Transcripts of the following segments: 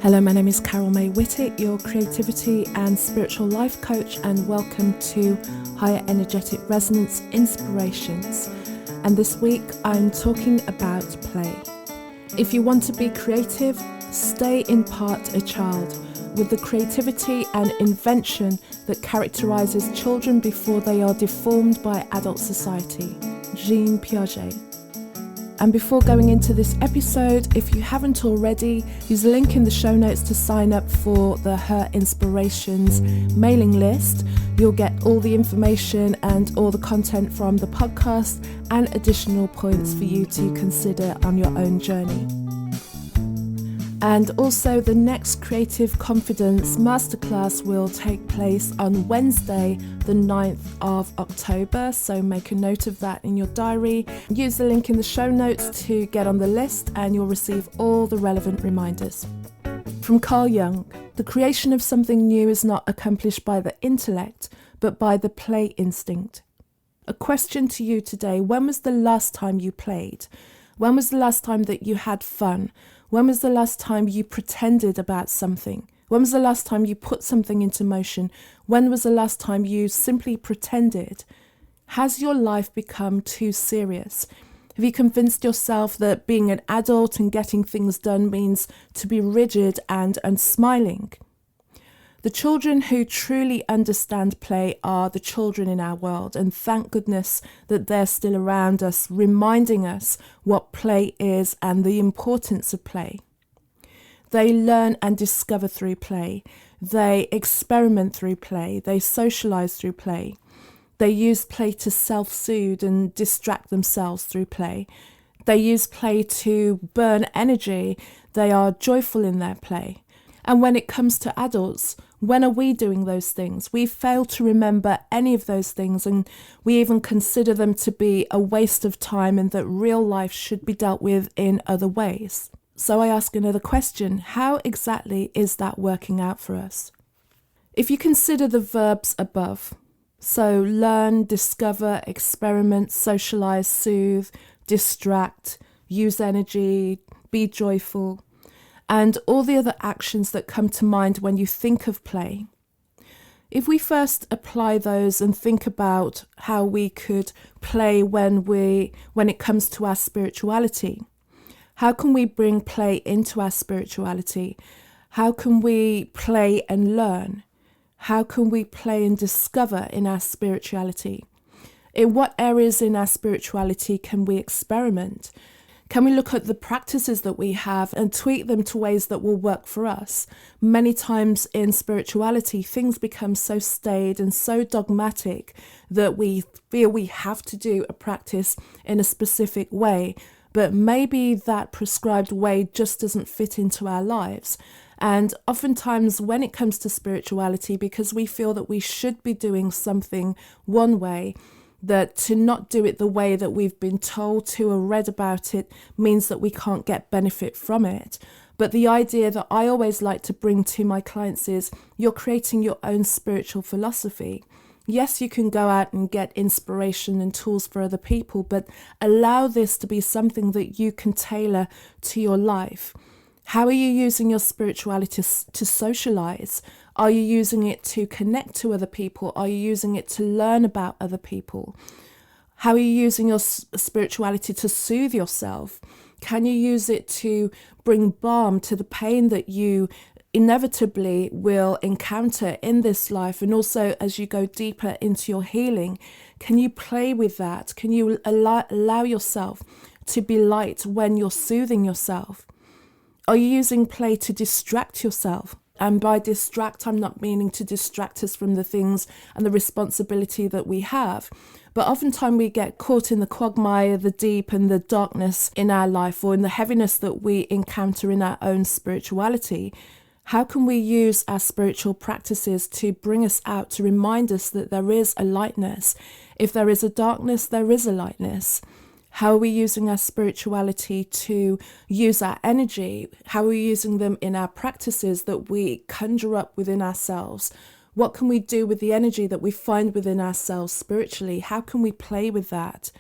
Hello, my name is Carol May Whittick, your creativity and spiritual life coach, and welcome to Higher Energetic Resonance Inspirations. And this week I'm talking about play. If you want to be creative, stay in part a child with the creativity and invention that characterizes children before they are deformed by adult society. Jung Piaget. And before going into this episode, if you haven't already, use the link in the show notes to sign up for the Her Inspirations mailing list. You'll get all the information and all the content from the podcast and additional points for you to consider on your own journey. And also the next Creative Confidence Masterclass will take place on Wednesday, the 9th of October. So make a note of that in your diary. Use the link in the show notes to get on the list and you'll receive all the relevant reminders. From Carl Jung, the creation of something new is not accomplished by the intellect, but by the play instinct. A question to you today: when was the last time you played? When was the last time that you had fun? When was the last time you pretended about something? When was the last time you put something into motion? When was the last time you simply pretended? Has your life become too serious? Have you convinced yourself that being an adult and getting things done means to be rigid and unsmiling? The children who truly understand play are the children in our world, and thank goodness that they're still around us, reminding us what play is and the importance of play. They learn and discover through play. They experiment through play. They socialize through play. They use play to self-soothe and distract themselves through play. They use play to burn energy. They are joyful in their play. And when it comes to adults, when are we doing those things? We fail to remember any of those things, and we even consider them to be a waste of time and that real life should be dealt with in other ways. So I ask another question: how exactly is that working out for us? If you consider the verbs above, so learn, discover, experiment, socialize, soothe, distract, use energy, be joyful, and all the other actions that come to mind when you think of play. If we first apply those and think about how we could play when it comes to our spirituality, how can we bring play into our spirituality? How can we play and learn? How can we play and discover in our spirituality? In what areas in our spirituality can we experiment? Can we look at the practices that we have and tweak them to ways that will work for us? Many times in spirituality, things become so staid and so dogmatic that we feel we have to do a practice in a specific way, but maybe that prescribed way just doesn't fit into our lives. And oftentimes when it comes to spirituality, because we feel that we should be doing something one way, that to not do it the way that we've been told to or read about it means that we can't get benefit from it. But the idea that I always like to bring to my clients is you're creating your own spiritual philosophy. Yes, you can go out and get inspiration and tools for other people, but allow this to be something that you can tailor to your life. How are you using your spirituality to socialize? Are you using it to connect to other people? Are you using it to learn about other people? How are you using your spirituality to soothe yourself? Can you use it to bring balm to the pain that you inevitably will encounter in this life? And also as you go deeper into your healing, can you play with that? Can you allow yourself to be light when you're soothing yourself? Are you using play to distract yourself? And by distract, I'm not meaning to distract us from the things and the responsibility that we have. But oftentimes we get caught in the quagmire, the deep and the darkness in our life, or in the heaviness that we encounter in our own spirituality. How can we use our spiritual practices to bring us out, to remind us that there is a lightness? If there is a darkness, there is a lightness. How are we using our spirituality to use our energy? How are we using them in our practices that we conjure up within ourselves? What can we do with the energy that we find within ourselves spiritually? How can we play with that?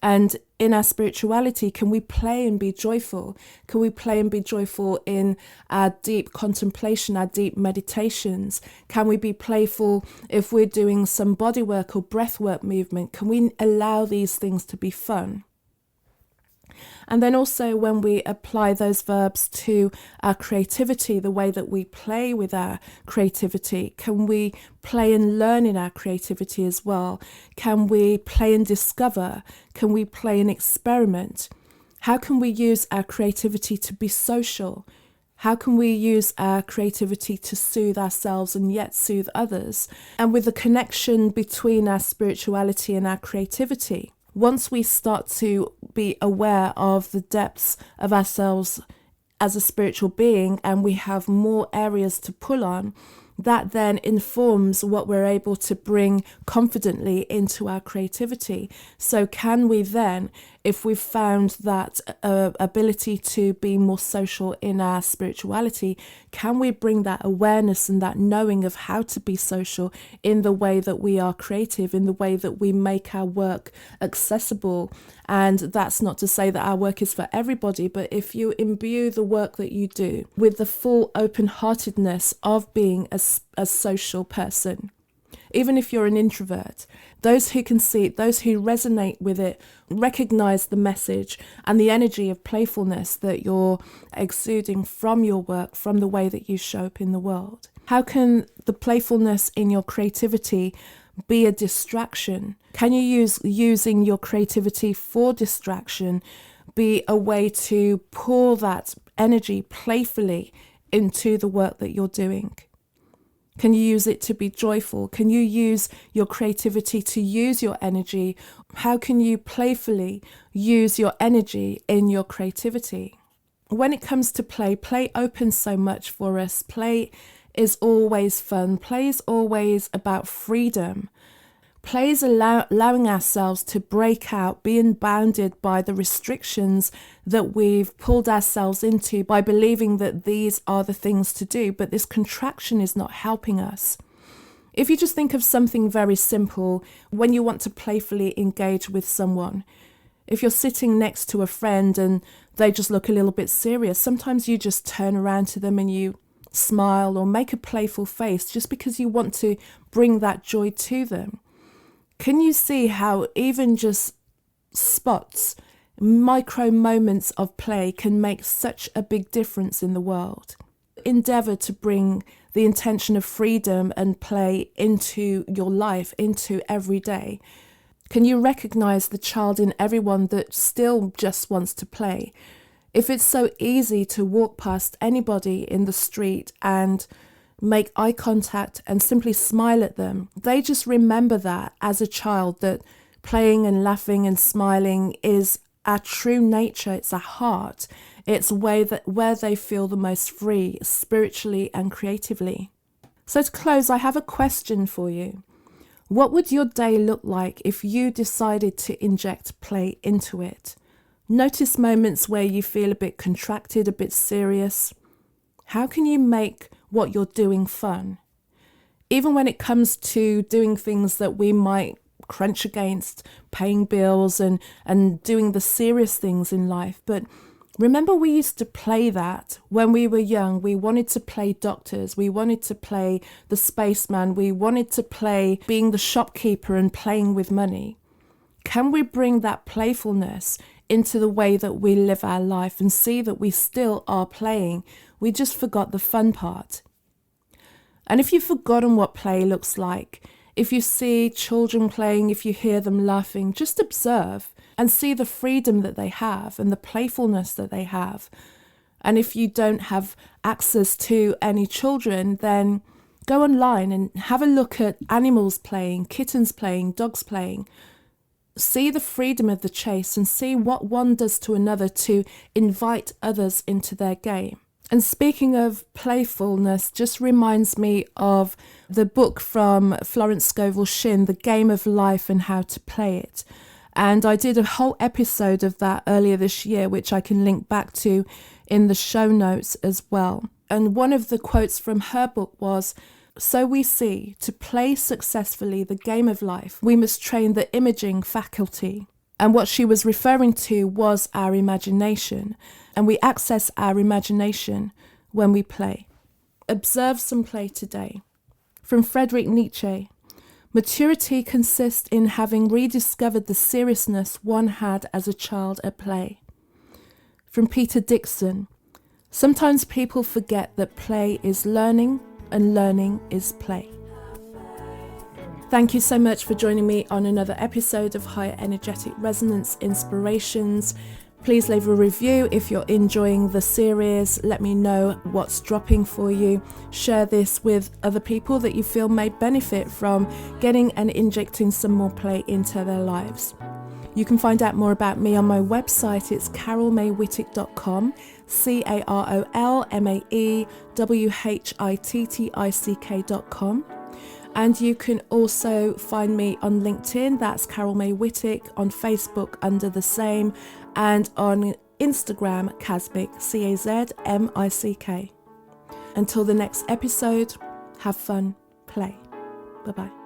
And in our spirituality, can we play and be joyful? Can we play and be joyful in our deep contemplation, our deep meditations? Can we be playful if we're doing some body work or breath work movement? Can we allow these things to be fun? And then also when we apply those verbs to our creativity, the way that we play with our creativity, can we play and learn in our creativity as well? Can we play and discover? Can we play and experiment? How can we use our creativity to be social? How can we use our creativity to soothe ourselves and yet soothe others? And with the connection between our spirituality and our creativity, once we start to be aware of the depths of ourselves as a spiritual being and we have more areas to pull on, that then informs what we're able to bring confidently into our creativity. So can we then, if we've found that ability to be more social in our spirituality, can we bring that awareness and that knowing of how to be social in the way that we are creative, in the way that we make our work accessible? And that's not to say that our work is for everybody, but if you imbue the work that you do with the full open-heartedness of being a social person, even if you're an introvert, those who can see it, those who resonate with it, recognize the message and the energy of playfulness that you're exuding from your work, from the way that you show up in the world. How can the playfulness in your creativity be a distraction? Can you using your creativity for distraction be a way to pour that energy playfully into the work that you're doing? Can you use it to be joyful? Can you use your creativity to use your energy? How can you playfully use your energy in your creativity? When it comes to play opens so much for us. Play is always fun. Play is always about freedom. Play is allowing ourselves to break out, being bounded by the restrictions that we've pulled ourselves into by believing that these are the things to do, but this contraction is not helping us. If you just think of something very simple, when you want to playfully engage with someone, if you're sitting next to a friend and they just look a little bit serious, sometimes you just turn around to them and you smile or make a playful face just because you want to bring that joy to them. Can you see how even just spots, micro moments of play can make such a big difference in the world? Endeavour to bring the intention of freedom and play into your life, into every day. Can you recognise the child in everyone that still just wants to play? If it's so easy to walk past anybody in the street and make eye contact and simply smile at them, they just remember that as a child, that playing and laughing and smiling is our true nature, it's our heart, it's where they feel the most free spiritually and creatively. So to close, I have a question for you. What would your day look like if you decided to inject play into it? Notice moments where you feel a bit contracted, a bit serious. How can you make what you're doing fun? Even when it comes to doing things that we might crunch against, paying bills and doing the serious things in life. But remember, we used to play that when we were young. We wanted to play doctors. We wanted to play the spaceman. We wanted to play being the shopkeeper and playing with money. Can we bring that playfulness into the way that we live our life and see that we still are playing? We just forgot the fun part. And if you've forgotten what play looks like, if you see children playing, if you hear them laughing, just observe and see the freedom that they have and the playfulness that they have. And if you don't have access to any children, then go online and have a look at animals playing, kittens playing, dogs playing. See the freedom of the chase and see what one does to another to invite others into their game. And speaking of playfulness, just reminds me of the book from Florence Scovel Shinn, The Game of Life and How to Play It. And I did a whole episode of that earlier this year, which I can link back to in the show notes as well. And one of the quotes from her book was, "So we see, to play successfully the game of life, we must train the imaging faculty. And what she was referring to was our imagination, and we access our imagination when we play. Observe some play today. From Friedrich Nietzsche, maturity consists in having rediscovered the seriousness one had as a child at play. From Peter Dixon, sometimes people forget that play is learning and learning is play. Thank you so much for joining me on another episode of Higher Energetic Resonance Inspirations. Please leave a review if you're enjoying the series. Let me know what's dropping for you. Share this with other people that you feel may benefit from getting and injecting some more play into their lives. You can find out more about me on my website. It's carolmaywhittick.com, carolmaywhittick.com. And you can also find me on LinkedIn, that's Carol May Whittick, on Facebook under the same, and on Instagram, Kazmick, Kazmick. Until the next episode, have fun, play. Bye-bye.